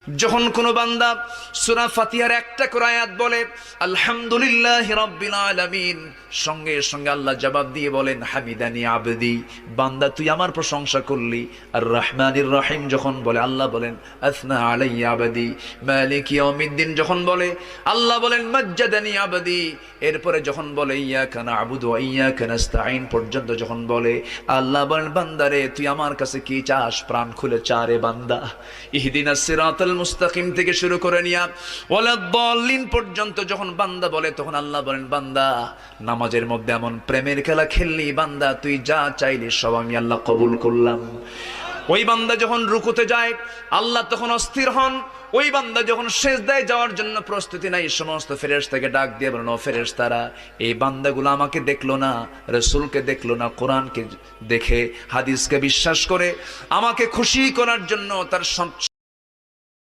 যখন কোন বান্দা সূরা ফাতিহার একটা করে আয়াত বলে আলহামদুলিল্লাহি রাব্বিল আলামিন, সঙ্গে সঙ্গে আল্লাহ জবাব দিয়ে বলেন হামিদানি আবদি, বান্দা তুই আমার প্রশংসা করলি। আর রহমানির রহিম যখন বলে আল্লাহ বলেন আসনা আলাইয়া আবদি। মালিক ইয়াউমিদ্দিন যখন বলে আল্লাহ বলেন মাজ্জাদানি আবদি। এরপরে যখন বলে ইয়াকা না'বুদু ওয়া ইয়াকা নাস্তাঈন পর্যন্ত যখন বলে আল্লাহ বলেন বান্দারে তুই আমার কাছে কি চাস, প্রাণ খুলে চা রে বান্দা। ইহদিনাস সিরাতাল মুস্তাকিম থেকে শুরু করে নিয়া ওয়ালাদ-দাল্লিন পর্যন্ত যখন বান্দা বলে তখন আল্লাহ বলেন বান্দা নামাজের মধ্যে এমন প্রেমের খেলা খেললি বান্দা, তুই যা চাইলি সব আমি আল্লাহ কবুল করলাম। ওই বান্দা যখন রুকুতে যায় আল্লাহ তখন অস্থির হন। ওই বান্দা যখন সিজদায় যাওয়ার জন্য প্রস্তুতি নাই, সমস্ত ফেরেশতাকে ডাক দিয়ে বলেন ও ফেরেশতারা, এই বান্দাগুলো আমাকে দেখলো না, রাসূলকে দেখলো না, কোরআনকে দেখে হাদিসকে বিশ্বাস করে আমাকে খুশি করার জন্য তার